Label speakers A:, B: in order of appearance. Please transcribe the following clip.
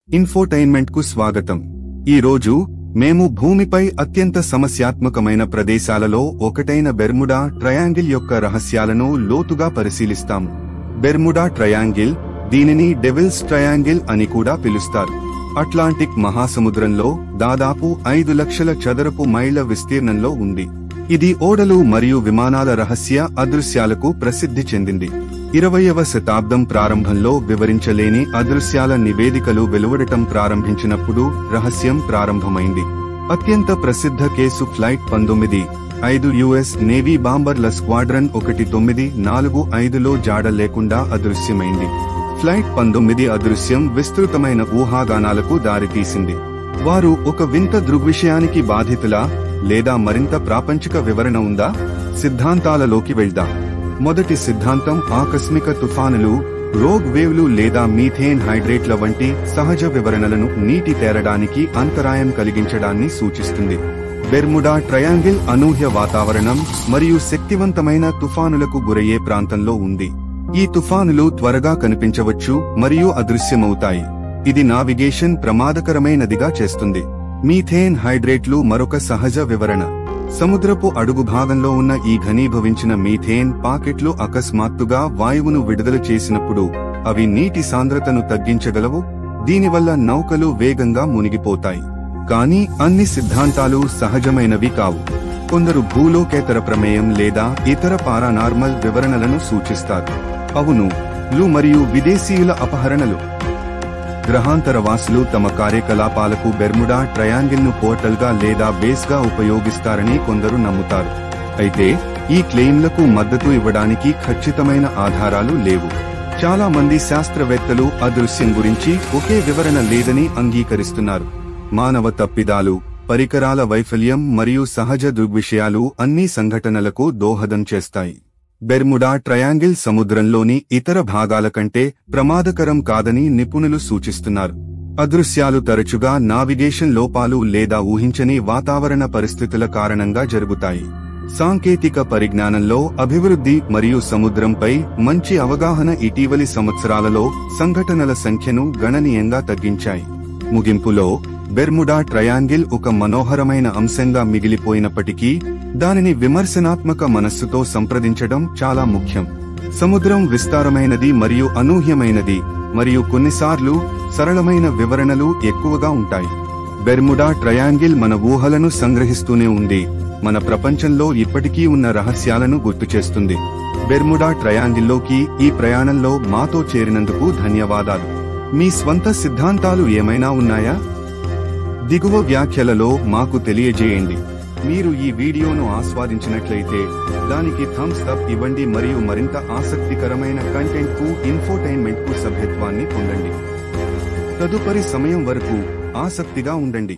A: Infotainment కు స్వాగతం. ఈ రోజు మేము భూమిపై అత్యంత సమస్యాత్మకమైన ప్రదేశాలలో ఒకటైన బెర్ముడా ట్రయాంగిల్ యొక్క రహస్యాలను లోతుగా పరిశీలిస్తాము. బెర్ముడా ట్రయాంగిల్, దీనిని డెవిల్స్ ట్రయాంగిల్ అని కూడా పిలుస్తారు, అట్లాంటిక్ మహాసముద్రంలో దాదాపు 5 లక్షల చదరపు మైళ్ల విస్తీర్ణంలో ఉంది. ఇది ఓడలు మరియు విమానాల రహస్య అదృశ్యాలకు ప్రసిద్ధి చెందింది. 20వ శతాబ్దం ప్రారంభంలో వివరించలేని అదృశ్యాల నివేదికలు వెలువడటం ప్రారంభించినప్పుడు రహస్యం ప్రారంభమైంది. అత్యంత ప్రసిద్ధ కేసు ఫ్లైట్ 19 యుఎస్ నేవీ బాంబర్ల స్క్వాడ్రన్ 1945లో జాడ లేకుండా అదృశ్యమైంది. ఫ్లైట్ 19 అదృశ్యం విస్తృతమైన ఊహాగానాలకు దారితీసింది. వారు ఒక వింత దృగ్విషయానికి బాధితులా, లేదా మరింత ప్రాపంచిక వివరణ ఉందా? సిద్ధాంతాలలోకి వెళ్దాం. మొదటి సిద్ధాంతం ఆకస్మిక తుఫానులు, రోగ్ వేవ్లు లేదా మీథేన్ హైడ్రేట్ల వంటి సహజ వివరణలను నీటి తేరడానికి అంతరాయం కలిగించడాన్ని సూచిస్తుంది. బెర్ముడా ట్రయాంగిల్ అనూహ్య వాతావరణం మరియు శక్తివంతమైన తుఫానులకు గురయ్యే ప్రాంతంలో ఉంది. ఈ తుఫానులు త్వరగా కనిపించవచ్చు మరియు అదృశ్యమవుతాయి. ఇది నావిగేషన్ ప్రమాదకరమైనదిగా చేస్తుంది. మీథేన్ హైడ్రేట్లు మరొక సహజ వివరణ. సముద్రపు అడుగు భాగంలో ఉన్న ఈ ఘనీభవించిన మీథేన్ పాకెట్లు అకస్మాత్తుగా వాయువును విడుదల చేసినప్పుడు అవి నీటి సాంద్రతను తగ్గించగలవు. దీనివల్ల నౌకలు వేగంగా మునిగిపోతాయి. కానీ అన్ని సిద్ధాంతాలు సహజమైనవి కావు. కొందరు భూలోకేతర ప్రమేయం లేదా ఇతర పారానార్మల్ వివరణలను సూచిస్తారు. అవును, లు మరియు విదేశీయుల అపహరణలు. గ్రహాంతరవాసులు తమ కార్యకలాపాలకు బెర్ముడా ట్రయాంగిల్ను పోర్టల్గా లేదా బేస్గా ఉపయోగిస్తారని కొందరు నమ్ముతారు. అయితే ఈ క్లెయిమ్లకు మద్దతు ఇవ్వడానికి ఖచ్చితమైన ఆధారాలు లేవు. చాలా మంది శాస్త్రవేత్తలు అదృశ్యం గురించి ఒకే వివరణ లేదని అంగీకరిస్తున్నారు. మానవ తప్పిదాలు, పరికరాల వైఫల్యం మరియు సహజ దృగ్విషయాలు అన్ని సంఘటనలకు దోహదం చేస్తాయి. బెర్ముడా ట్రయాంగిల్ సముద్రంలోని ఇతర భాగాల కంటే ప్రమాదకరం కాదని నిపుణులు సూచిస్తున్నారు. అదృశ్యాలు తరచుగా నావిగేషన్ లోపాలు లేదా ఊహించని వాతావరణ పరిస్థితుల కారణంగా జరుగుతాయి. సాంకేతిక పరిజ్ఞానంలో అభివృద్ధి మరియు సముద్రంపై మంచి అవగాహన ఇటీవలి సంవత్సరాలలో సంఘటనల సంఖ్యను గణనీయంగా తగ్గించాయి. ముగింపులో, బెర్ముడా ట్రయాంగిల్ ఒక మనోహరమైన అంశంగా మిగిలిపోయినప్పటికీ దానిని విమర్శనాత్మక మనస్సుతో సంప్రదించడం చాలా ముఖ్యం. సముద్రం విస్తారమైనది మరియు అనూహ్యమైనది, మరియు కొన్నిసార్లు సరళమైన వివరణలు ఎక్కువగా ఉంటాయి. బెర్ముడా ట్రయాంగిల్ మన ఊహలను సంగ్రహిస్తూనే ఉంది, మన ప్రపంచంలో ఇప్పటికీ ఉన్న రహస్యాలను గుర్తుచేస్తుంది. బెర్ముడా ట్రయాంగిల్లోకి ఈ ప్రయాణంలో మాతో చేరినందుకు ధన్యవాదాలు. మీ స్వంత సిద్ధాంతాలు ఏమైనా ఉన్నాయా? దిగువ వ్యాఖ్యలలో మాకు తెలియజేయండి. మీరు ఈ వీడియోను ఆస్వాదించినట్లయితే దానికి థమ్స్ అప్ ఇవ్వండి మరియు మరింత ఆసక్తికరమైన కంటెంట్ కు ఇన్ఫోటైన్మెంట్ కు సభ్యత్వాన్ని పొందండి. తదుపరి సమయం వరకు ఆసక్తిగా ఉండండి.